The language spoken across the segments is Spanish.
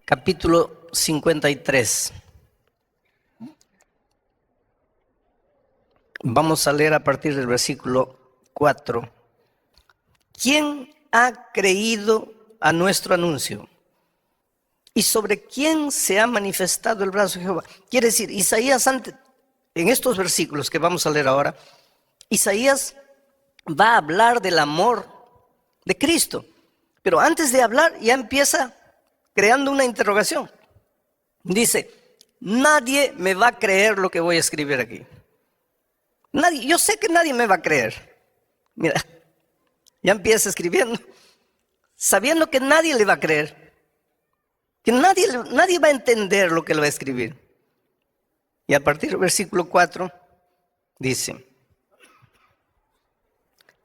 capítulo 53. Vamos a leer a partir del versículo 4. ¿Quién ha creído a nuestro anuncio? ¿Y sobre quién se ha manifestado el brazo de Jehová? Quiere decir, Isaías, en estos versículos que vamos a leer ahora, Isaías va a hablar del amor de Cristo. Pero antes de hablar ya empieza creando una interrogación. Dice, nadie me va a creer lo que voy a escribir aquí. Nadie, yo sé que nadie me va a creer. Mira, ya empieza escribiendo, sabiendo que nadie le va a creer. Que nadie va a entender lo que le va a escribir. Y a partir del versículo 4 dice,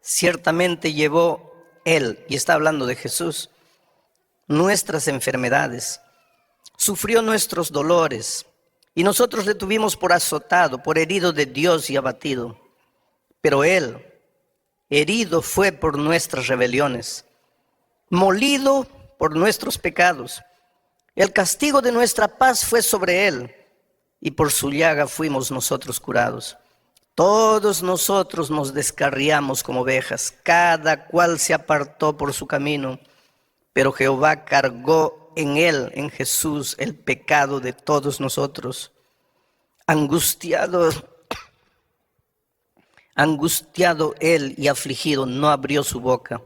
ciertamente llevó él, y está hablando de Jesús, nuestras enfermedades, sufrió nuestros dolores, y nosotros le tuvimos por azotado, por herido de Dios y abatido. Pero él, herido fue por nuestras rebeliones, molido por nuestros pecados. El castigo de nuestra paz fue sobre él, y por su llaga fuimos nosotros curados. Todos nosotros nos descarriamos como ovejas, cada cual se apartó por su camino, pero Jehová cargó en él, en Jesús, el pecado de todos nosotros. Angustiado él y afligido, no abrió su boca.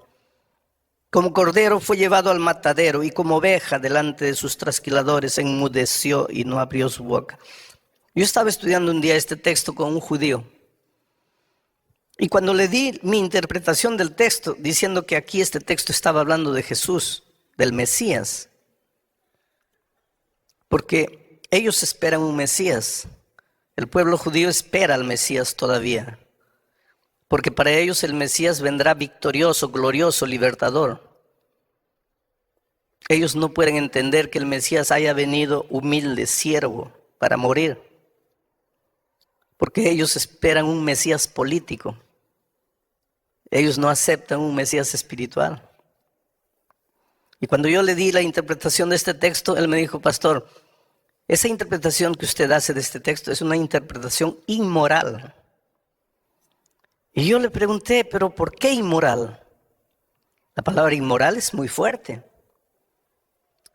Como cordero fue llevado al matadero, y como oveja delante de sus trasquiladores enmudeció y no abrió su boca. Yo estaba estudiando un día este texto con un judío, y cuando le di mi interpretación del texto, diciendo que aquí este texto estaba hablando de Jesús, del Mesías, porque ellos esperan un Mesías. El pueblo judío espera al Mesías todavía, porque para ellos el Mesías vendrá victorioso, glorioso, libertador. Ellos no pueden entender que el Mesías haya venido humilde, siervo, para morir, porque ellos esperan un Mesías político. Ellos no aceptan un Mesías espiritual. Y cuando yo le di la interpretación de este texto, él me dijo, pastor, esa interpretación que usted hace de este texto es una interpretación inmoral. Y yo le pregunté, ¿pero por qué inmoral? La palabra inmoral es muy fuerte.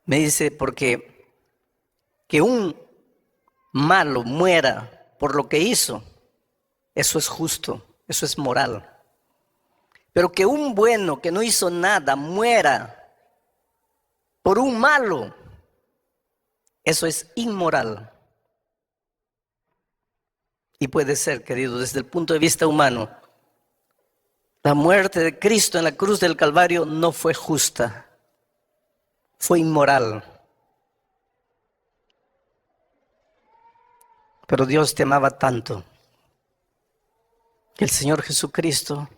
Me dice, porque que un malo muera por lo que hizo, eso es justo, eso es moral. Pero que un bueno que no hizo nada muera por un malo, eso es inmoral. Y puede ser, querido, desde el punto de vista humano, la muerte de Cristo en la cruz del Calvario no fue justa, fue inmoral. Pero Dios te amaba tanto que el Señor Jesucristo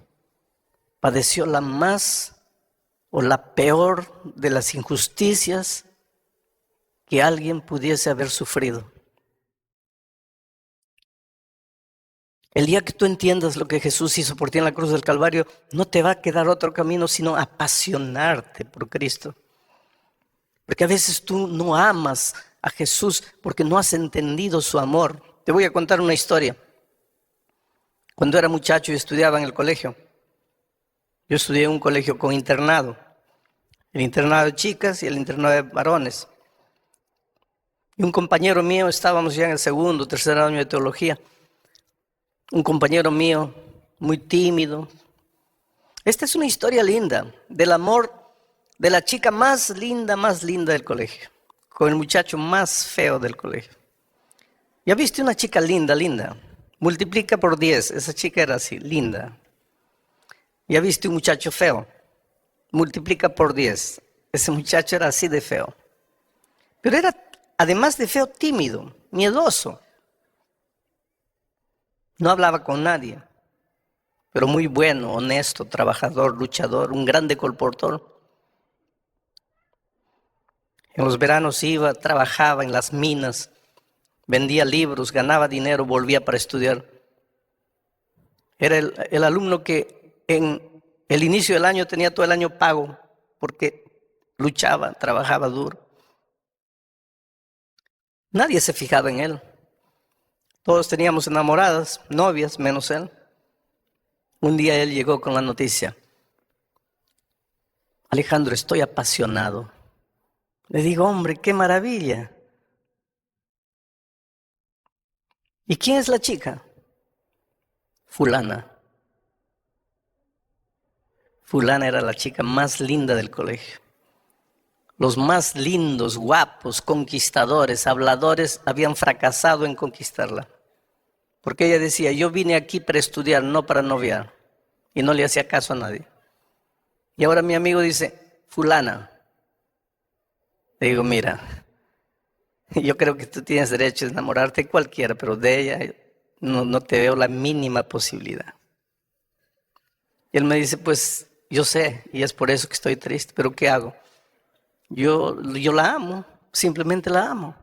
padeció la más o la peor de las injusticias que alguien pudiese haber sufrido. El día que tú entiendas lo que Jesús hizo por ti en la cruz del Calvario, no te va a quedar otro camino sino apasionarte por Cristo. Porque a veces tú no amas a Jesús porque no has entendido su amor. Te voy a contar una historia. Cuando era muchacho y estudiaba en el colegio, yo estudié en un colegio con internado. El internado de chicas y el internado de varones. Y un compañero mío, estábamos ya en el segundo, tercer año de teología. Un compañero mío, muy tímido. Esta es una historia linda, del amor de la chica más linda del colegio, con el muchacho más feo del colegio. ¿Ya viste una chica linda? Multiplica por 10, esa chica era así, linda. ¿Ya viste un muchacho feo? Multiplica por 10, ese muchacho era así de feo. Pero era, además de feo, tímido, miedoso. No hablaba con nadie, pero muy bueno, honesto, trabajador, luchador, un grande colportor. En los veranos iba, trabajaba en las minas, vendía libros, ganaba dinero, volvía para estudiar. Era el alumno que en el inicio del año tenía todo el año pago porque luchaba, trabajaba duro. Nadie se fijaba en él. Todos teníamos enamoradas, novias, menos él. Un día él llegó con la noticia: Alejandro, estoy apasionado. Le digo, hombre, qué maravilla. ¿Y quién es la chica? Fulana. Fulana era la chica más linda del colegio. Los más lindos, guapos, conquistadores, habladores habían fracasado en conquistarla. Porque ella decía, yo vine aquí para estudiar, no para noviar. Y no le hacía caso a nadie. Y ahora mi amigo dice, fulana. Le digo, mira, yo creo que tú tienes derecho a enamorarte de cualquiera, pero de ella no te veo la mínima posibilidad. Y él me dice, pues yo sé, y es por eso que estoy triste, pero ¿qué hago? Yo la amo, simplemente la amo.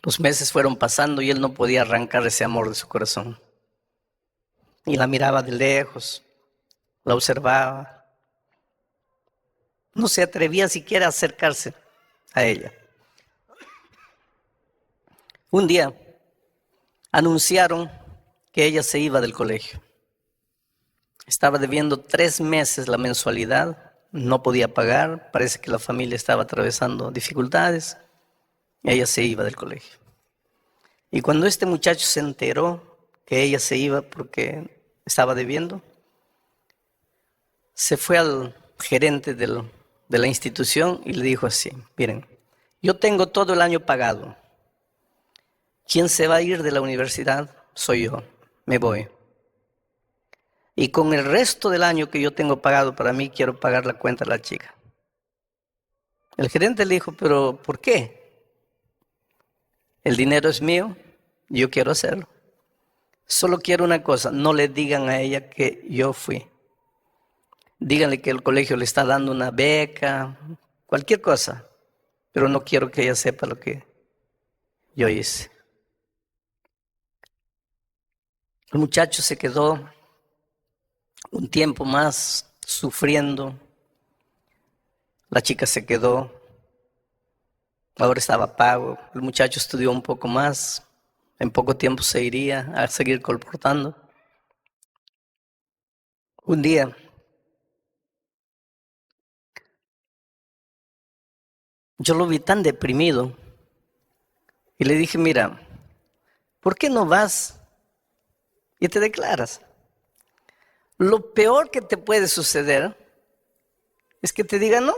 Los meses fueron pasando y él no podía arrancar ese amor de su corazón. Y la miraba de lejos, la observaba. No se atrevía siquiera a acercarse a ella. Un día anunciaron que ella se iba del colegio. Estaba debiendo 3 meses la mensualidad, no podía pagar, parece que la familia estaba atravesando dificultades. Ella se iba del colegio. Y cuando este muchacho se enteró que ella se iba porque estaba debiendo, se fue al gerente de la institución y le dijo así, miren, yo tengo todo el año pagado. ¿Quién se va a ir de la universidad? Soy yo, me voy. Y con el resto del año que yo tengo pagado para mí, quiero pagar la cuenta a la chica. El gerente le dijo, pero ¿por qué? El dinero es mío, yo quiero hacerlo. Solo quiero una cosa, no le digan a ella que yo fui. Díganle que el colegio le está dando una beca, cualquier cosa, pero no quiero que ella sepa lo que yo hice. El muchacho se quedó un tiempo más sufriendo. La chica se quedó, ahora estaba pago. El muchacho estudió un poco más, en poco tiempo se iría a seguir colportando. Un día yo lo vi tan deprimido y le dije, mira, ¿por qué no vas y te declaras? Lo peor que te puede suceder es que te digan no,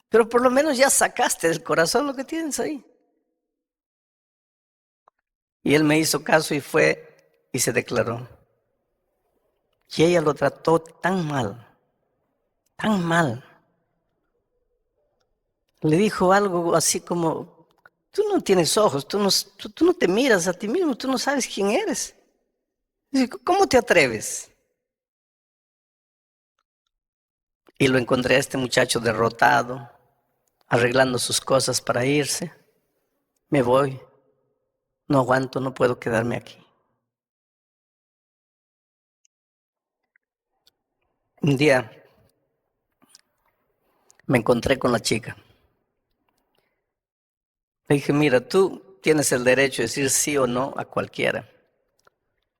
pero por lo menos ya sacaste del corazón lo que tienes ahí. Y él me hizo caso y fue y se declaró. Y ella lo trató tan mal, tan mal. Le dijo algo así como, tú no tienes ojos, tú no te miras a ti mismo, tú no sabes quién eres. Dice, ¿cómo te atreves? Y lo encontré a este muchacho derrotado, arreglando sus cosas para irse. Me voy, no aguanto, no puedo quedarme aquí. Un día me encontré con la chica. Le dije, mira, tú tienes el derecho de decir sí o no a cualquiera,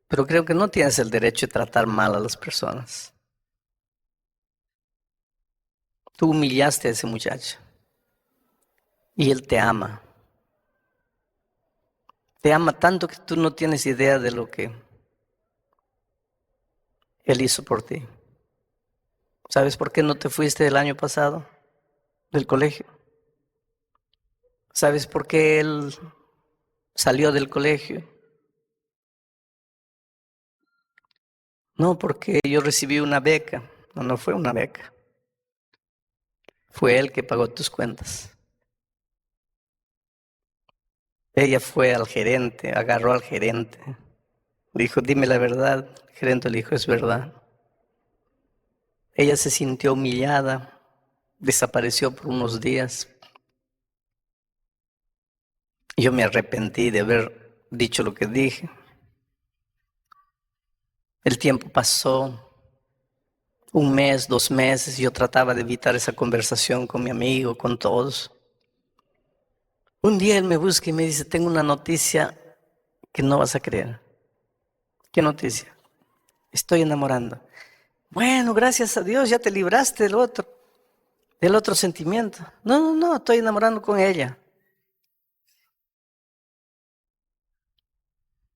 pero creo que no tienes el derecho de tratar mal a las personas. Tú humillaste a ese muchacho y él te ama. Te ama tanto que tú no tienes idea de lo que él hizo por ti. ¿Sabes por qué no te fuiste el año pasado del colegio? ¿Sabes por qué él salió del colegio? No, porque yo recibí una beca. No, no fue una beca. Fue él que pagó tus cuentas. Ella fue al gerente, agarró al gerente. Le dijo, dime la verdad. El gerente le dijo, es verdad. Ella se sintió humillada, desapareció por unos días. Yo me arrepentí de haber dicho lo que dije. El tiempo pasó, Un mes, 2 meses, yo trataba de evitar esa conversación con mi amigo, con todos. Un día él me busca y me dice, tengo una noticia que no vas a creer. ¿Qué noticia? Estoy enamorando. Bueno, gracias a Dios, ya te libraste del otro sentimiento. No, no, no, estoy enamorando con ella.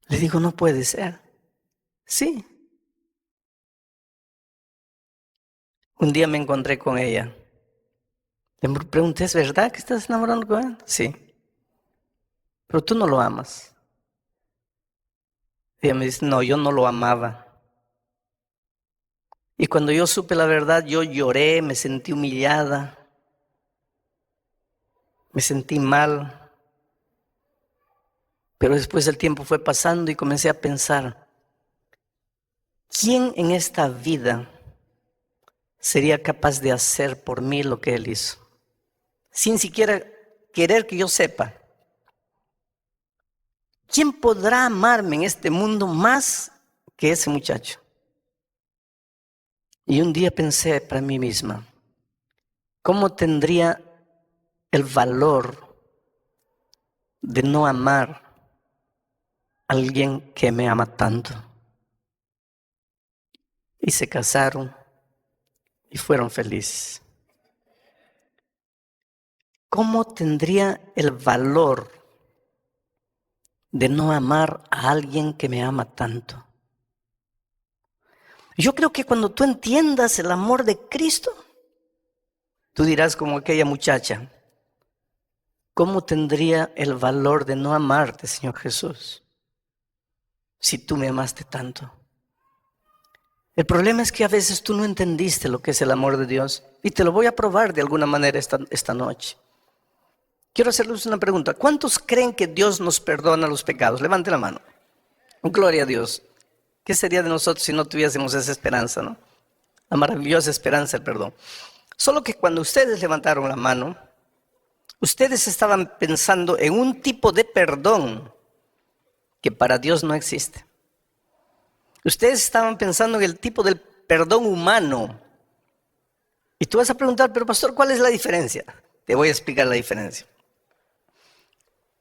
Le digo, no puede ser. Sí. Un día me encontré con ella. Le pregunté, ¿es verdad que estás enamorando con él? Sí. Pero tú no lo amas. Ella me dice, no, yo no lo amaba. Y cuando yo supe la verdad, yo lloré, me sentí humillada, me sentí mal. Pero después el tiempo fue pasando y comencé a pensar, ¿quién en esta vida sería capaz de hacer por mí lo que él hizo? Sin siquiera querer que yo sepa. ¿Quién podrá amarme en este mundo más que ese muchacho? Y un día pensé para mí misma, ¿cómo tendría el valor de no amar a alguien que me ama tanto? Y se casaron y fueron felices. ¿Cómo tendría el valor de no amar a alguien que me ama tanto? Yo creo que cuando tú entiendas el amor de Cristo, tú dirás como aquella muchacha, ¿cómo tendría el valor de no amarte, Señor Jesús, si tú me amaste tanto? El problema es que a veces tú no entendiste lo que es el amor de Dios y te lo voy a probar de alguna manera esta noche. Quiero hacerles una pregunta. ¿Cuántos creen que Dios nos perdona los pecados? Levante la mano. Gloria a Dios. ¿Qué sería de nosotros si no tuviésemos esa esperanza, no? La maravillosa esperanza del perdón. Solo que cuando ustedes levantaron la mano, ustedes estaban pensando en un tipo de perdón que para Dios no existe. Ustedes estaban pensando en el tipo del perdón humano. Y tú vas a preguntar, pero pastor, ¿cuál es la diferencia? Te voy a explicar la diferencia.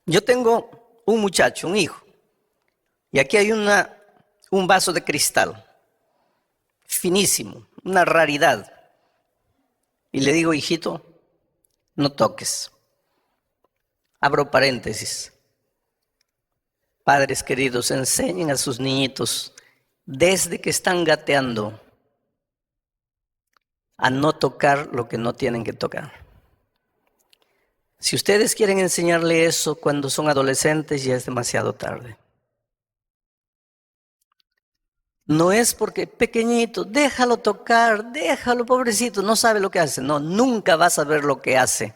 Yo tengo un muchacho, un hijo, y aquí hay un vaso de cristal, finísimo, una raridad. Y le digo, hijito, no toques. Abro paréntesis. Padres queridos, enseñen a sus niñitos desde que están gateando a no tocar lo que no tienen que tocar. Si ustedes quieren enseñarle eso cuando son adolescentes, ya es demasiado tarde. No es porque pequeñito, déjalo tocar, déjalo, pobrecito, no sabe lo que hace. No, nunca vas a ver lo que hace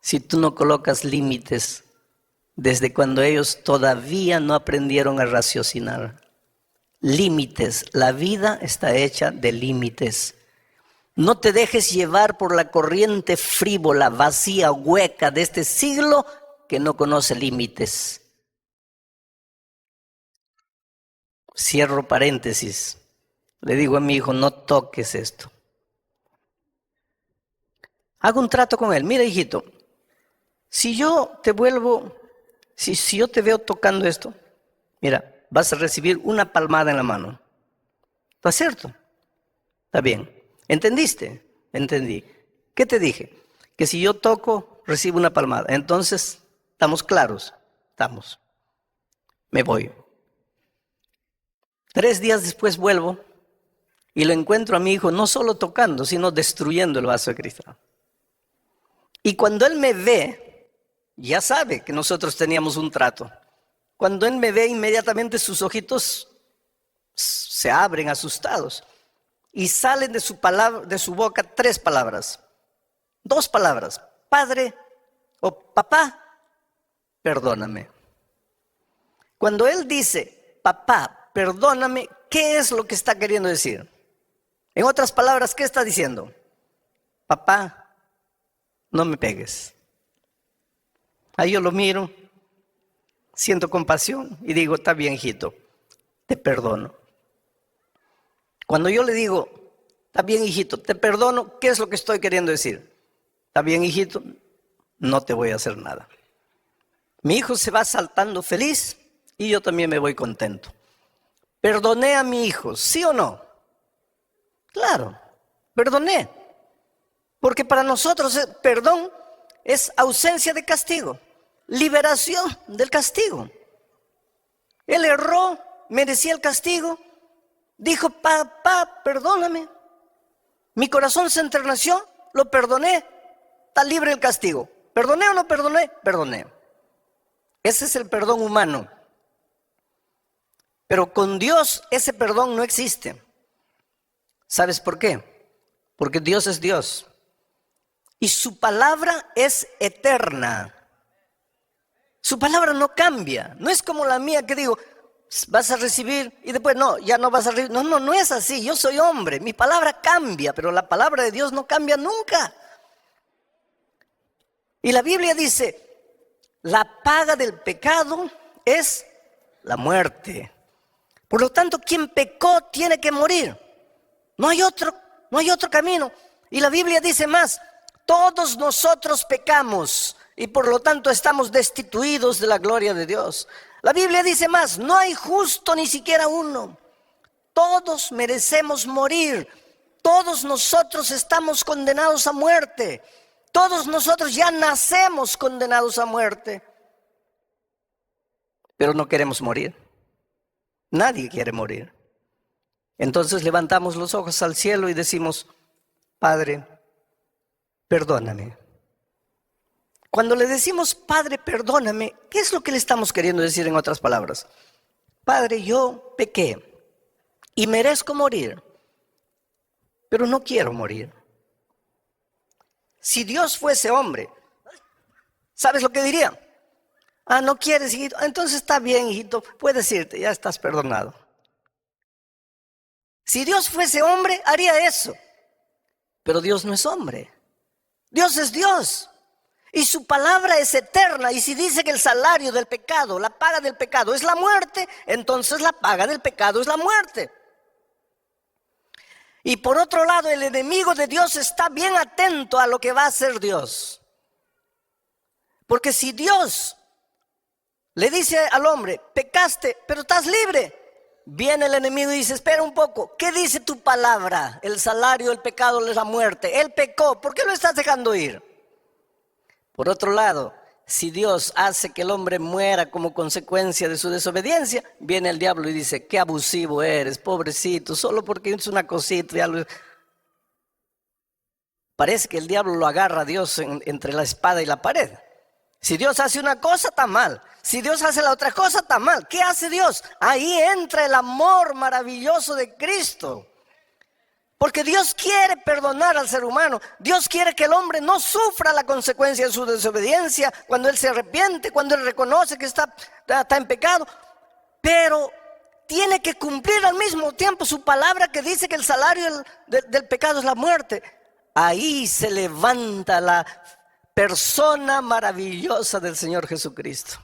si tú no colocas límites desde cuando ellos todavía no aprendieron a raciocinar. Límites, la vida está hecha de límites. No te dejes llevar por la corriente frívola, vacía, hueca de este siglo que no conoce límites. Cierro paréntesis. Le digo a mi hijo, no toques esto. Hago un trato con él. Mira, hijito, si yo te veo tocando esto, mira, vas a recibir una palmada en la mano. ¿Está cierto? Está bien. ¿Entendiste? Entendí. ¿Qué te dije? Que si yo toco, recibo una palmada. Entonces, ¿estamos claros? Estamos. Me voy. 3 días después vuelvo y lo encuentro a mi hijo no solo tocando, sino destruyendo el vaso de cristal. Y cuando él me ve, ya sabe que nosotros teníamos un trato. Cuando él me ve, inmediatamente sus ojitos se abren asustados y salen de su boca 3 palabras, 2 palabras: padre o papá, perdóname. Cuando él dice papá, perdóname, ¿qué es lo que está queriendo decir? En otras palabras, ¿qué está diciendo? Papá, no me pegues. Ahí yo lo miro, siento compasión y digo, está bien, hijito, te perdono. Cuando yo le digo, Está bien, hijito, te perdono. ¿Qué es lo que estoy queriendo decir? Está bien, hijito, no te voy a hacer nada. Mi hijo se va saltando feliz y yo también me voy contento. ¿Perdoné a mi hijo, sí o no? Claro, perdoné. Porque para nosotros el perdón es ausencia de castigo, liberación del castigo. Él erró, merecía el castigo, dijo, papá, perdóname. Mi corazón se enterneció, lo perdoné, está libre del castigo. ¿Perdoné o no perdoné? Perdoné. Ese es el perdón humano. Pero con Dios ese perdón no existe. ¿Sabes por qué? Porque Dios es Dios. Y su palabra es eterna. Su palabra no cambia. No es como la mía que digo, vas a recibir y después no, ya no vas a recibir. No es así. Yo soy hombre. Mi palabra cambia, pero la palabra de Dios no cambia nunca. Y la Biblia dice, la paga del pecado es la muerte. Por lo tanto, quien pecó tiene que morir. No hay otro camino. Y la Biblia dice más, todos nosotros pecamos y por lo tanto estamos destituidos de la gloria de Dios. La Biblia dice más, no hay justo ni siquiera uno. Todos merecemos morir. Todos nosotros estamos condenados a muerte. Todos nosotros ya nacemos condenados a muerte. Pero no queremos morir. Nadie quiere morir. Entonces levantamos los ojos al cielo y decimos, Padre, perdóname. Cuando le decimos, Padre, perdóname, ¿qué es lo que le estamos queriendo decir en otras palabras? Padre, yo pequé y merezco morir, pero no quiero morir. Si Dios fuese hombre, ¿sabes lo que diría? No quieres, hijito. Entonces está bien, hijito, puedes irte, ya estás perdonado. Si Dios fuese hombre, haría eso. Pero Dios no es hombre. Dios es Dios. Y su palabra es eterna. Y si dice que el salario del pecado, la paga del pecado es la muerte, entonces la paga del pecado es la muerte. Y por otro lado, el enemigo de Dios está bien atento a lo que va a hacer Dios. Porque si Dios le dice al hombre, pecaste, pero estás libre, viene el enemigo y dice, espera un poco, ¿qué dice tu palabra? El salario del pecado es la muerte. Él pecó, ¿por qué lo estás dejando ir? Por otro lado, si Dios hace que el hombre muera como consecuencia de su desobediencia, viene el diablo y dice, qué abusivo eres, pobrecito, solo porque es una cosita. Parece que el diablo lo agarra a Dios entre la espada y la pared. Si Dios hace una cosa, está mal. Si Dios hace la otra cosa, está mal. ¿Qué hace Dios? Ahí entra el amor maravilloso de Cristo. Porque Dios quiere perdonar al ser humano. Dios quiere que el hombre no sufra la consecuencia de su desobediencia cuando él se arrepiente, cuando él reconoce que está en pecado. Pero tiene que cumplir al mismo tiempo su palabra que dice que el salario del pecado es la muerte. Ahí se levanta la persona maravillosa del Señor Jesucristo.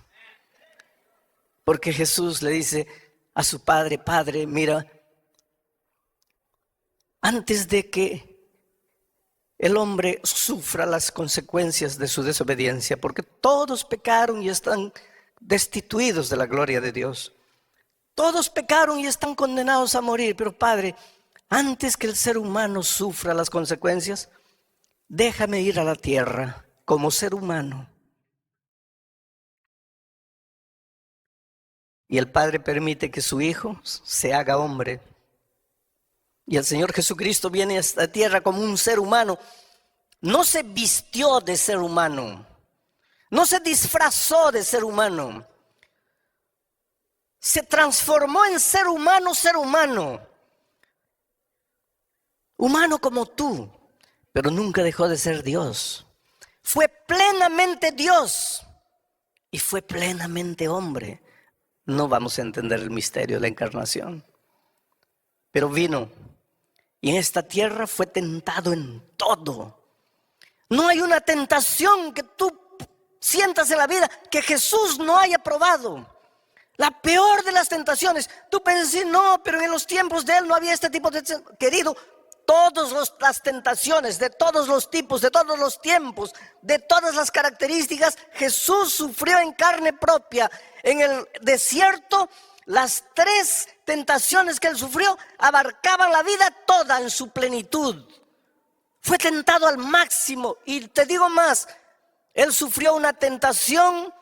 Porque Jesús le dice a su padre, Padre, mira, antes de que el hombre sufra las consecuencias de su desobediencia, porque todos pecaron y están destituidos de la gloria de Dios. Todos pecaron y están condenados a morir, pero Padre, antes que el ser humano sufra las consecuencias, déjame ir a la tierra como ser humano. Y el Padre permite que su Hijo se haga hombre. Y el Señor Jesucristo viene a esta tierra como un ser humano. No se vistió de ser humano. No se disfrazó de ser humano. Se transformó en ser humano, ser humano. Humano como tú, pero nunca dejó de ser Dios. Fue plenamente Dios y fue plenamente hombre. No vamos a entender el misterio de la encarnación. Pero vino y en esta tierra fue tentado en todo. No hay una tentación que tú sientas en la vida que Jesús no haya probado. La peor de las tentaciones. Tú puedes decir, no, pero en los tiempos de Él no había este tipo de... Querido, todas las tentaciones, de todos los tipos, de todos los tiempos, de todas las características, Jesús sufrió en carne propia. En el desierto, las 3 tentaciones que él sufrió abarcaban la vida toda en su plenitud. Fue tentado al máximo. Y te digo más, él sufrió una tentación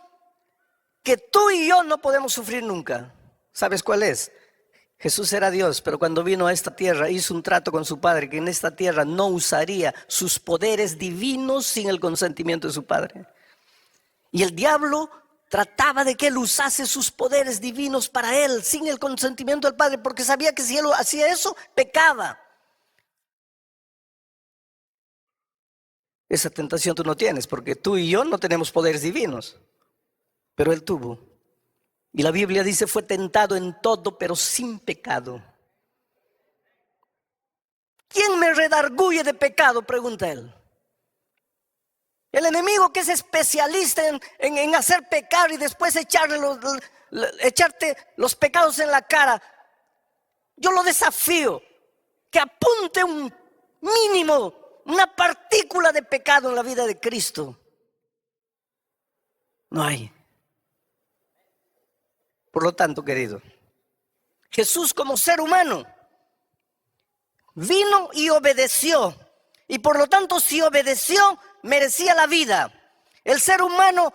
que tú y yo no podemos sufrir nunca. ¿Sabes cuál es? Jesús era Dios, pero cuando vino a esta tierra hizo un trato con su Padre, que en esta tierra no usaría sus poderes divinos sin el consentimiento de su Padre. Y el diablo trataba de que él usase sus poderes divinos para él, sin el consentimiento del Padre, porque sabía que si él hacía eso, pecaba. Esa tentación tú no tienes, porque tú y yo no tenemos poderes divinos, pero él tuvo. Y la Biblia dice, fue tentado en todo, pero sin pecado. ¿Quién me redarguye de pecado?, pregunta él. El enemigo, que es especialista en hacer pecar y después echarte los pecados en la cara. Yo lo desafío, que apunte un mínimo, una partícula de pecado en la vida de Cristo. No hay. Por lo tanto, querido, Jesús como ser humano vino y obedeció. Y por lo tanto, si obedeció, merecía la vida. El ser humano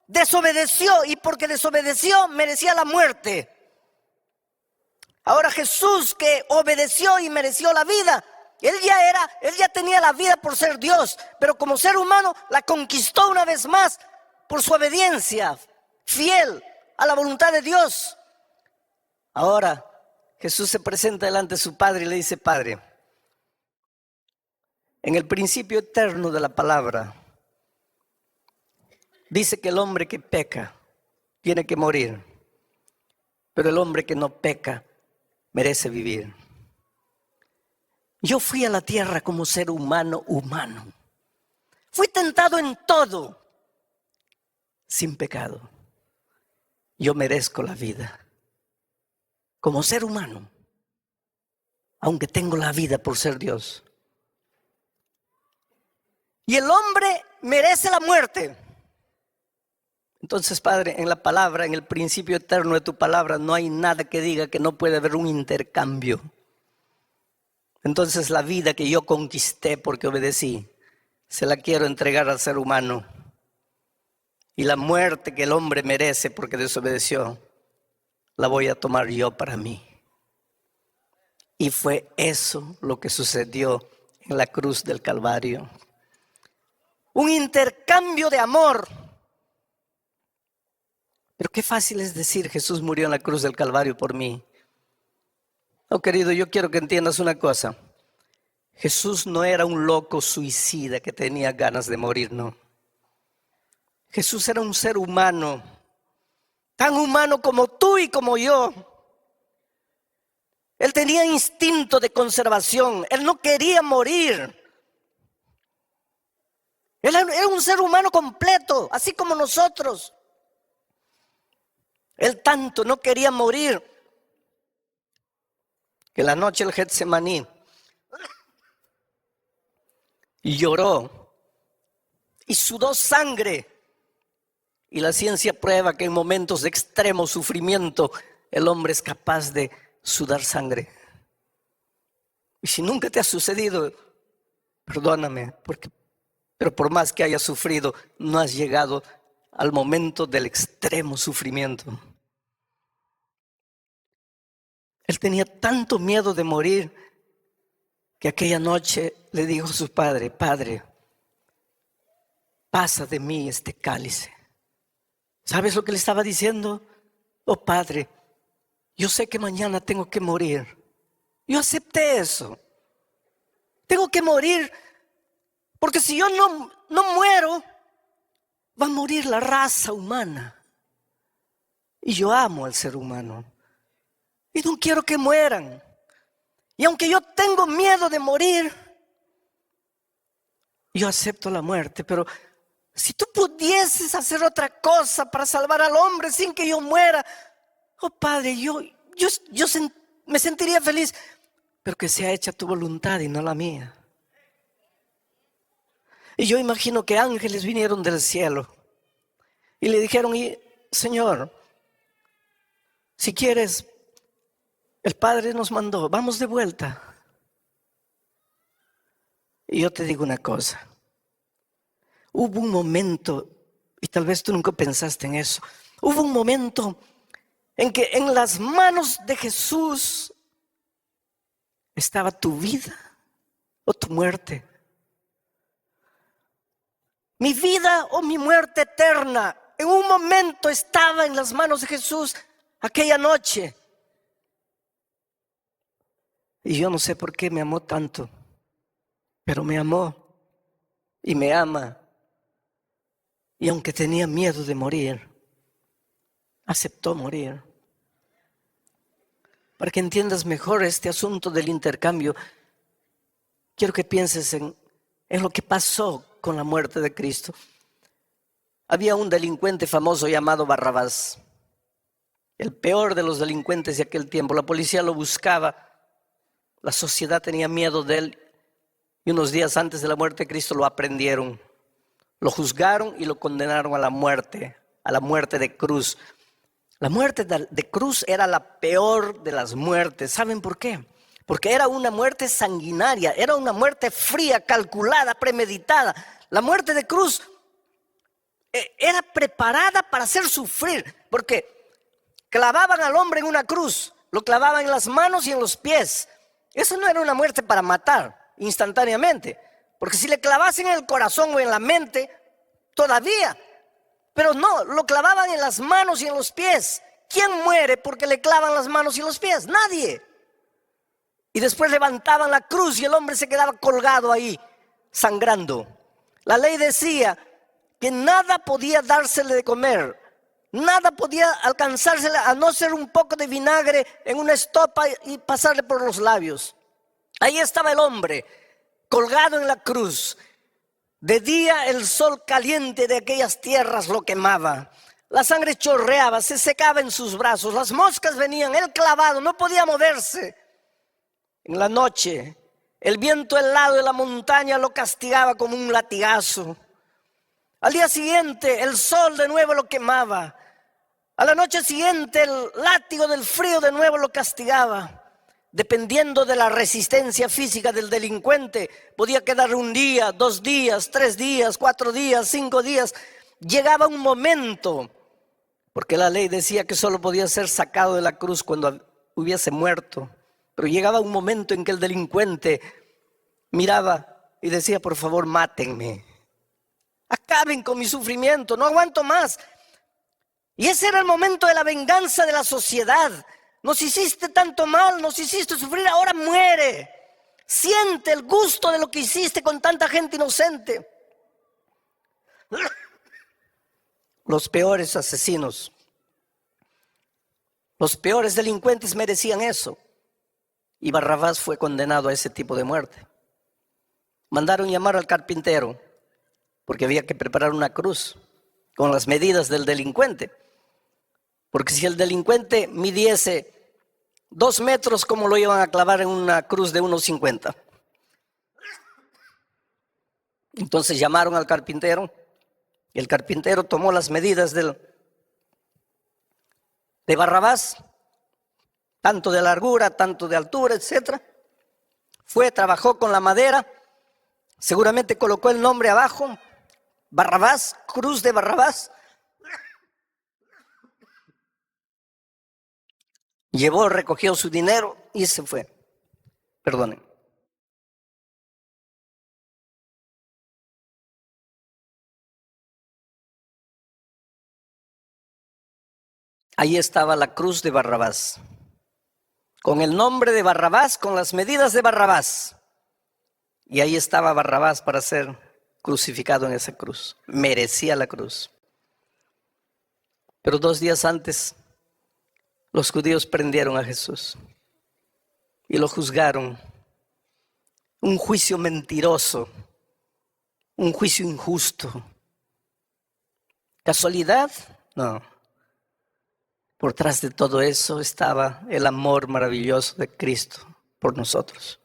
desobedeció, y porque desobedeció, merecía la muerte. Ahora Jesús, que obedeció y mereció la vida, él ya tenía la vida por ser Dios, pero como ser humano la conquistó una vez más por su obediencia fiel a la voluntad de Dios. Ahora Jesús se presenta delante de su Padre y le dice: Padre, en el principio eterno de la palabra dice que el hombre que peca tiene que morir, pero el hombre que no peca merece vivir. Yo fui a la tierra como ser humano. Fui tentado en todo, sin pecado. Yo merezco la vida como ser humano, aunque tengo la vida por ser Dios. Y el hombre merece la muerte. Entonces, Padre, en la palabra, en el principio eterno de tu palabra, no hay nada que diga que no puede haber un intercambio. Entonces la vida que yo conquisté porque obedecí, se la quiero entregar al ser humano. Y la muerte que el hombre merece porque desobedeció, la voy a tomar yo para mí. Y fue eso lo que sucedió en la cruz del Calvario. Un intercambio de amor. Pero qué fácil es decir: Jesús murió en la cruz del Calvario por mí. No, querido, yo quiero que entiendas una cosa. Jesús no era un loco suicida que tenía ganas de morir, no. Jesús era un ser humano, tan humano como tú y como yo. Él tenía instinto de conservación, él no quería morir. Él era un ser humano completo, así como nosotros. Él tanto no quería morir que la noche del Getsemaní lloró y sudó sangre. Y la ciencia prueba que en momentos de extremo sufrimiento el hombre es capaz de sudar sangre. Y si nunca te ha sucedido, perdóname, pero por más que hayas sufrido, no has llegado al momento del extremo sufrimiento. Él tenía tanto miedo de morir que aquella noche le dijo a su padre: Padre, pasa de mí este cálice. ¿Sabes lo que le estaba diciendo? Oh Padre, yo sé que mañana tengo que morir. Yo acepté eso. Tengo que morir, porque si yo no muero, va a morir la raza humana. Y yo amo al ser humano. Y no quiero que mueran. Y aunque yo tengo miedo de morir, yo acepto la muerte. Pero si tú pudieses hacer otra cosa para salvar al hombre sin que yo muera, oh Padre, yo me sentiría feliz. pero que sea hecha tu voluntad y no la mía. Y yo imagino que ángeles vinieron del cielo y le dijeron, Señor, si quieres, el Padre nos mandó, vamos de vuelta. Y yo te digo una cosa, hubo un momento, y tal vez tú nunca pensaste en eso, hubo un momento en que en las manos de Jesús estaba tu vida o tu muerte. Mi vida o mi muerte eterna en un momento estaba en las manos de Jesús aquella noche. Y yo no sé por qué me amó tanto, pero me amó y me ama. Y aunque tenía miedo de morir, aceptó morir. Para que entiendas mejor este asunto del intercambio, quiero que pienses en lo que pasó con la muerte de Cristo. Había un delincuente famoso llamado Barrabás, el peor de los delincuentes de aquel tiempo. La policía lo buscaba, la sociedad tenía miedo de él y unos días antes de la muerte de Cristo lo aprendieron, lo juzgaron y lo condenaron a la muerte de cruz. La muerte de cruz era la peor de las muertes. ¿Saben por qué? Porque era una muerte sanguinaria, era una muerte fría, calculada, premeditada. La muerte de cruz era preparada para hacer sufrir, porque clavaban al hombre en una cruz, lo clavaban en las manos y en los pies. Eso no era una muerte para matar instantáneamente, porque si le clavasen en el corazón o en la mente, todavía. Pero no, lo clavaban en las manos y en los pies. ¿Quién muere porque le clavan las manos y los pies? Nadie. Y después levantaban la cruz y el hombre se quedaba colgado ahí, sangrando. La ley decía que nada podía dársele de comer, nada podía alcanzársele a no ser un poco de vinagre en una estopa y pasarle por los labios. Ahí estaba el hombre, colgado en la cruz. De día el sol caliente de aquellas tierras lo quemaba. La sangre chorreaba, se secaba en sus brazos. Las moscas venían, él clavado, no podía moverse. En la noche, el viento helado de la montaña lo castigaba como un latigazo. Al día siguiente, el sol de nuevo lo quemaba. A la noche siguiente, el látigo del frío de nuevo lo castigaba. Dependiendo de la resistencia física del delincuente, podía quedar un día, 2 días, 3 días, 4 días, 5 días. Llegaba un momento, porque la ley decía que solo podía ser sacado de la cruz cuando hubiese muerto. Pero llegaba un momento en que el delincuente miraba y decía, por favor, mátenme. Acaben con mi sufrimiento, no aguanto más. Y ese era el momento de la venganza de la sociedad. Nos hiciste tanto mal, nos hiciste sufrir, ahora muere. Siente el gusto de lo que hiciste con tanta gente inocente. Los peores asesinos, los peores delincuentes merecían eso. Y Barrabás fue condenado a ese tipo de muerte. Mandaron llamar al carpintero porque había que preparar una cruz con las medidas del delincuente. Porque si el delincuente midiese 2 metros, ¿cómo lo iban a clavar en una cruz de 1,50? Entonces llamaron al carpintero y el carpintero tomó las medidas de Barrabás, tanto de largura, tanto de altura, etc. Fue, trabajó con la madera, seguramente colocó el nombre abajo, Barrabás, cruz de Barrabás. Llevó, recogió su dinero y se fue. Perdonen. Ahí estaba la cruz de Barrabás, con el nombre de Barrabás, con las medidas de Barrabás. Y ahí estaba Barrabás para ser crucificado en esa cruz. Merecía la cruz. Pero 2 días antes, los judíos prendieron a Jesús y lo juzgaron. Un juicio mentiroso, un juicio injusto. ¿Casualidad? No. Por tras de todo eso estaba el amor maravilloso de Cristo por nosotros.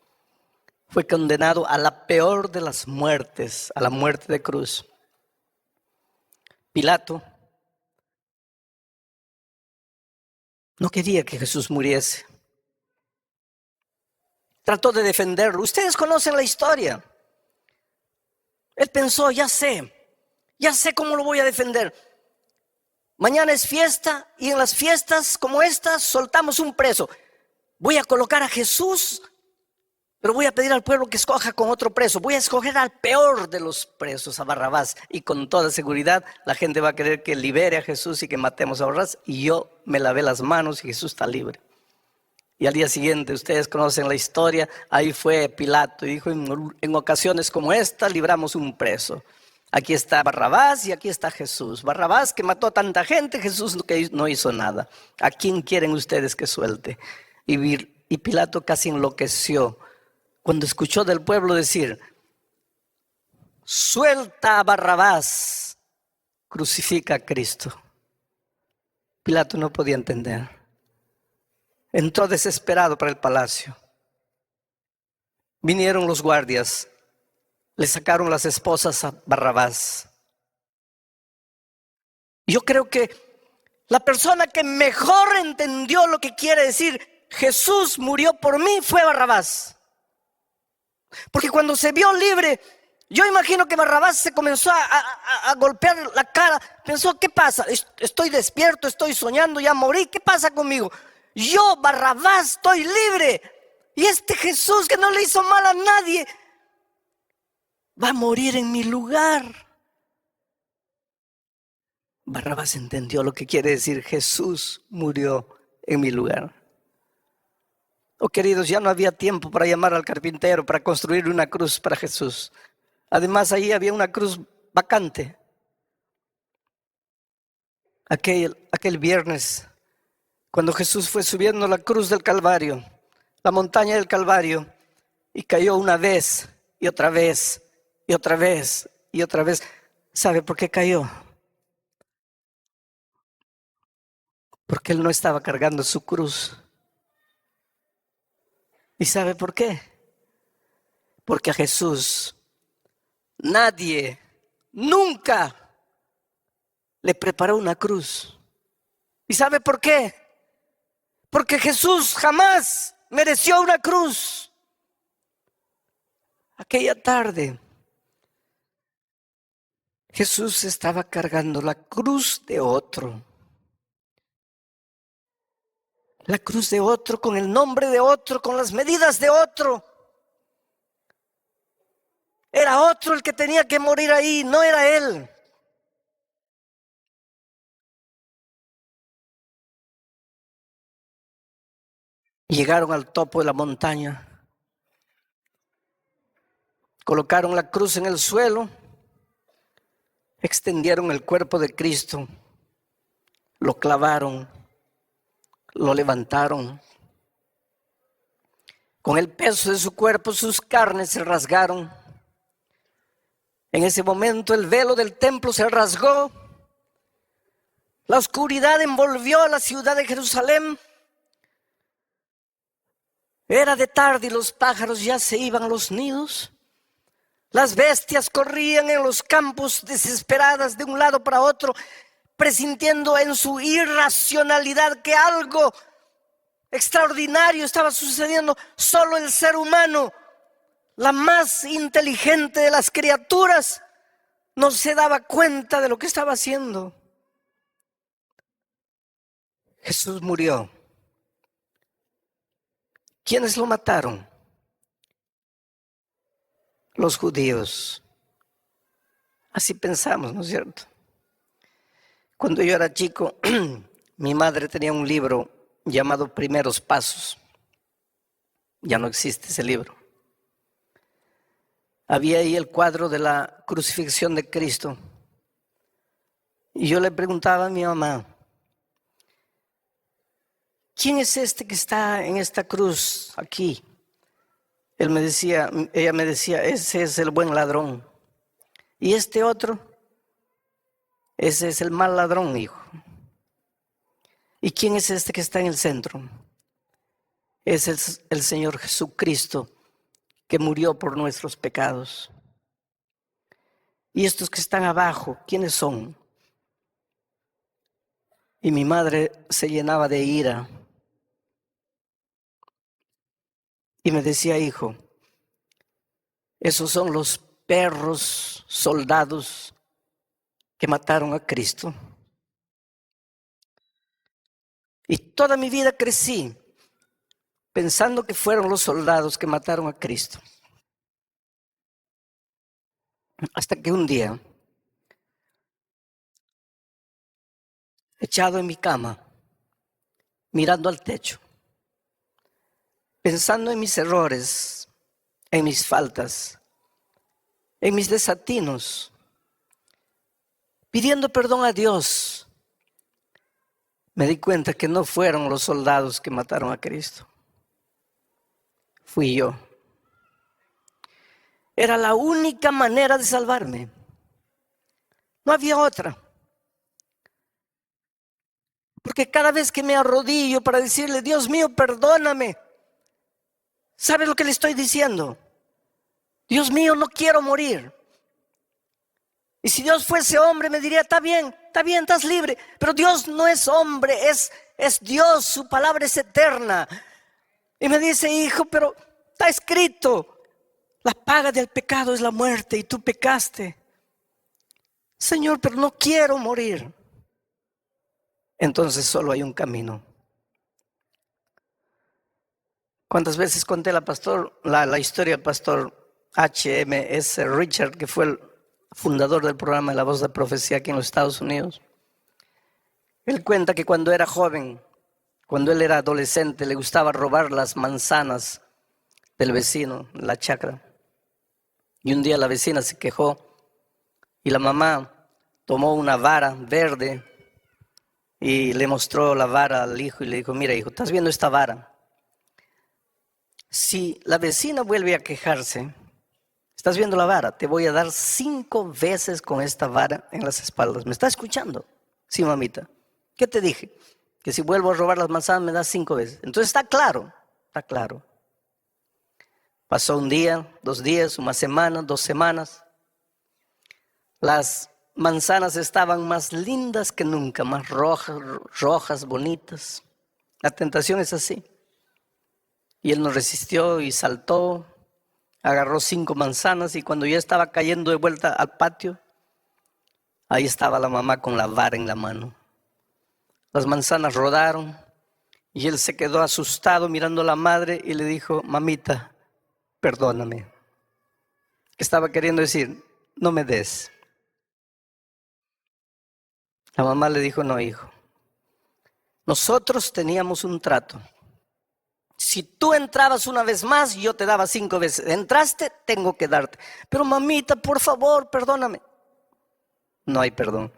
Fue condenado a la peor de las muertes, a la muerte de cruz. Pilato no quería que Jesús muriese. Trató de defenderlo. Ustedes conocen la historia. Él pensó, ya sé cómo lo voy a defender. Mañana es fiesta y en las fiestas como estas soltamos un preso. Voy a colocar a Jesús, pero voy a pedir al pueblo que escoja con otro preso. Voy a escoger al peor de los presos, a Barrabás. Y con toda seguridad la gente va a querer que libere a Jesús y que matemos a Barrabás. Y yo me lavé las manos y Jesús está libre. Y al día siguiente, ustedes conocen la historia, ahí fue Pilato y dijo, en ocasiones como esta libramos un preso. Aquí está Barrabás y aquí está Jesús. Barrabás que mató a tanta gente, Jesús que no hizo nada. ¿A quién quieren ustedes que suelte? Y Pilato casi enloqueció cuando escuchó del pueblo decir, suelta a Barrabás, crucifica a Cristo. Pilato no podía entender. Entró desesperado para el palacio. Vinieron los guardias, le sacaron las esposas a Barrabás. Yo creo que la persona que mejor entendió lo que quiere decir Jesús murió por mí fue Barrabás. Porque cuando se vio libre, yo imagino que Barrabás se comenzó a golpear la cara. Pensó, ¿qué pasa? Estoy despierto, estoy soñando, ya morí. ¿Qué pasa conmigo? Yo, Barrabás, estoy libre. Y este Jesús que no le hizo mal a nadie va a morir en mi lugar. Barrabás entendió lo que quiere decir Jesús murió en mi lugar. Oh, queridos, ya no había tiempo para llamar al carpintero para construir una cruz para Jesús. Además, ahí había una cruz vacante. Aquel viernes, cuando Jesús fue subiendo la cruz del Calvario, la montaña del Calvario, y cayó una vez y otra vez y otra vez y otra vez. ¿Sabe por qué cayó? Porque él no estaba cargando su cruz. ¿Y sabe por qué? Porque a Jesús nadie, nunca le preparó una cruz. ¿Y sabe por qué? Porque Jesús jamás mereció una cruz. Aquella tarde, Jesús estaba cargando la cruz de otro. La cruz de otro, con el nombre de otro, con las medidas de otro. Era otro el que tenía que morir ahí, no era él. Llegaron al topo de la montaña. Colocaron la cruz en el suelo. Extendieron el cuerpo de Cristo. Lo clavaron. Lo levantaron. Con el peso de su cuerpo, sus carnes se rasgaron. En ese momento el velo del templo se rasgó. La oscuridad envolvió a la ciudad de Jerusalén. Era de tarde y los pájaros ya se iban a los nidos. Las bestias corrían en los campos desesperadas de un lado para otro, presintiendo en su irracionalidad que algo extraordinario estaba sucediendo. Solo el ser humano, la más inteligente de las criaturas, no se daba cuenta de lo que estaba haciendo. Jesús murió. ¿Quiénes lo mataron? Los judíos. Así pensamos, ¿no es cierto? Cuando yo era chico, mi madre tenía un libro llamado Primeros Pasos. Ya no existe ese libro. Había ahí el cuadro de la crucifixión de Cristo. Y yo le preguntaba a mi mamá, ¿quién es este que está en esta cruz aquí? Ella me decía, ese es el buen ladrón. Y este otro, ese es el mal ladrón, hijo. ¿Y quién es este que está en el centro? es el Señor Jesucristo que murió por nuestros pecados. Y estos que están abajo, ¿quiénes son? Y mi madre se llenaba de ira y me decía, hijo, esos son los perros soldados que mataron a Cristo. Y toda mi vida crecí pensando que fueron los soldados que mataron a Cristo. Hasta que un día, echado en mi cama, mirando al techo, pensando en mis errores, en mis faltas, en mis desatinos, pidiendo perdón a Dios, me di cuenta que no fueron los soldados que mataron a Cristo. Fui yo. Era la única manera de salvarme. No había otra. Porque cada vez que me arrodillo para decirle, Dios mío, perdóname, ¿sabe lo que le estoy diciendo? Dios mío, no quiero morir. Y si Dios fuese hombre, me diría, está bien, estás libre. Pero Dios no es hombre, es Dios, su palabra es eterna. Y me dice, hijo, pero está escrito, la paga del pecado es la muerte y tú pecaste. Señor, pero no quiero morir. Entonces solo hay un camino. ¿Cuántas veces conté la historia del pastor H.M.S. Richard, que fue el fundador del programa de La Voz de Profecía aquí en los Estados Unidos? Él cuenta que cuando era joven, cuando él era adolescente, le gustaba robar las manzanas del vecino, la chacra. Y un día la vecina se quejó y la mamá tomó una vara verde y le mostró la vara al hijo y le dijo, mira hijo, ¿estás viendo esta vara? Si la vecina vuelve a quejarse, ¿estás viendo la vara? Te voy a dar 5 veces con esta vara en las espaldas. ¿Me está escuchando? Sí, mamita. ¿Qué te dije? Que si vuelvo a robar las manzanas me das 5 veces. Entonces está claro, está claro. Pasó un día, 2 días, una semana, 2 semanas. Las manzanas estaban más lindas que nunca, más rojas, bonitas. La tentación es así. Y él no resistió y saltó, agarró 5 manzanas y cuando ya estaba cayendo de vuelta al patio, ahí estaba la mamá con la vara en la mano. Las manzanas rodaron y él se quedó asustado mirando a la madre y le dijo, mamita, perdóname. ¿Qué estaba queriendo decir? No me des. La mamá le dijo, no, hijo. Nosotros teníamos un trato. Si tú entrabas una vez más, yo te daba 5 veces. Entraste, tengo que darte. Pero mamita, por favor, perdóname. No hay perdón.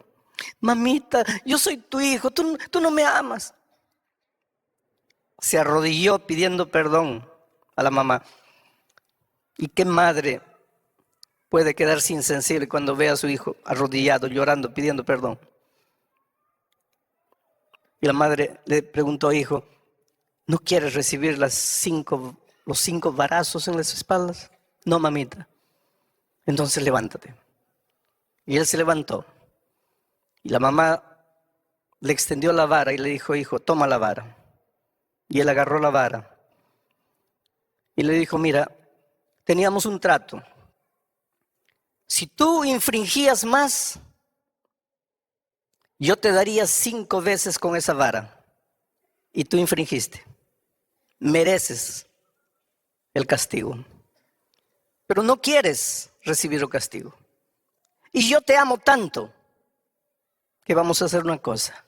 Mamita, yo soy tu hijo, tú no me amas. Se arrodilló pidiendo perdón a la mamá. ¿Y qué madre puede quedarse insensible cuando ve a su hijo arrodillado, llorando, pidiendo perdón? Y la madre le preguntó, hijo, ¿no quieres recibir los 5 varazos en las espaldas? No, mamita. Entonces levántate. Y él se levantó. Y la mamá le extendió la vara y le dijo, hijo, toma la vara. Y él agarró la vara. Y le dijo, mira, teníamos un trato. Si tú infringías más, yo te daría 5 veces con esa vara. Y tú infringiste. Mereces el castigo. Pero no quieres recibir el castigo. Y yo te amo tanto que vamos a hacer una cosa.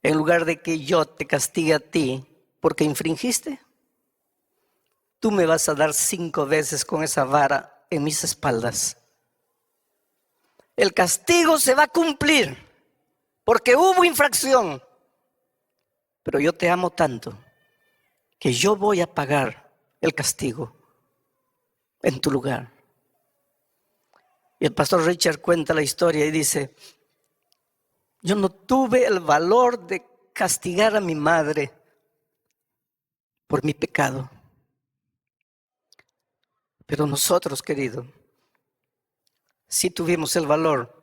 En lugar de que yo te castigue a ti porque infringiste, tú me vas a dar 5 veces con esa vara en mis espaldas. El castigo se va a cumplir porque hubo infracción. Pero yo te amo tanto que yo voy a pagar el castigo en tu lugar. Y el pastor Richard cuenta la historia y dice, yo no tuve el valor de castigar a mi madre por mi pecado. Pero nosotros, querido, sí tuvimos el valor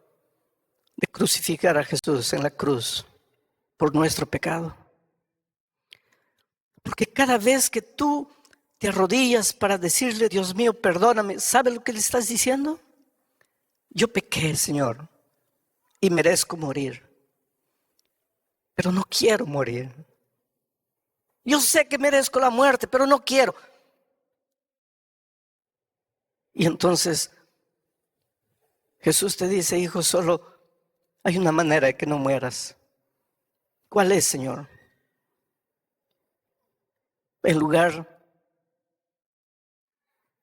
de crucificar a Jesús en la cruz por nuestro pecado. Porque cada vez que tú te arrodillas para decirle, Dios mío, perdóname, ¿sabe lo que le estás diciendo? Yo pequé, Señor, y merezco morir, pero no quiero morir. Yo sé que merezco la muerte, pero no quiero. Y entonces Jesús te dice, hijo, solo hay una manera de que no mueras. ¿Cuál es, Señor? En lugar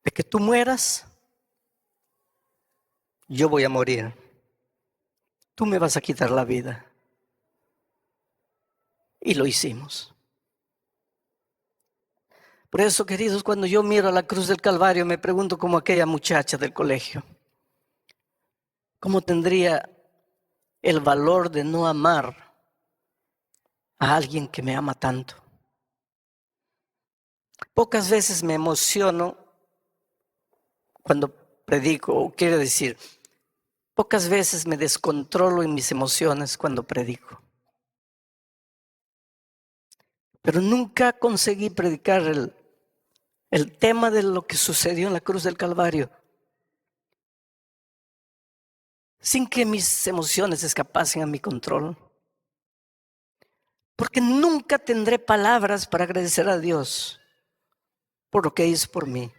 de que tú mueras, yo voy a morir. Tú me vas a quitar la vida. Y lo hicimos. Por eso, queridos, cuando yo miro a la cruz del Calvario, me pregunto como aquella muchacha del colegio, ¿cómo tendría el valor de no amar a alguien que me ama tanto? Pocas veces me emociono cuando predico, o quiere decir, pocas veces me descontrolo en mis emociones cuando predico. Pero nunca conseguí predicar el tema de lo que sucedió en la cruz del Calvario sin que mis emociones escapasen a mi control. Porque nunca tendré palabras para agradecer a Dios por lo que hizo por mí.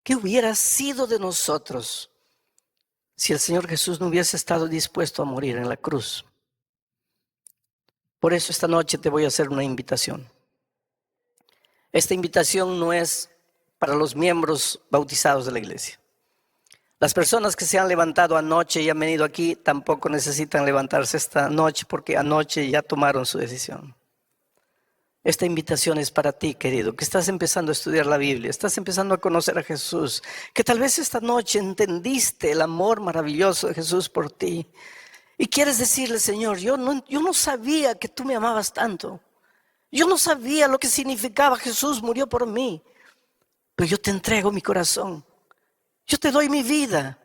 ¿Qué hubiera sido de nosotros si el Señor Jesús no hubiese estado dispuesto a morir en la cruz? Por eso esta noche te voy a hacer una invitación. Esta invitación no es para los miembros bautizados de la iglesia. Las personas que se han levantado anoche y han venido aquí tampoco necesitan levantarse esta noche porque anoche ya tomaron su decisión. Esta invitación es para ti, querido, que estás empezando a estudiar la Biblia, estás empezando a conocer a Jesús, que tal vez esta noche entendiste el amor maravilloso de Jesús por ti y quieres decirle, Señor, yo no sabía que tú me amabas tanto. Yo no sabía lo que significaba Jesús murió por mí, pero yo te entrego mi corazón. Yo te doy mi vida.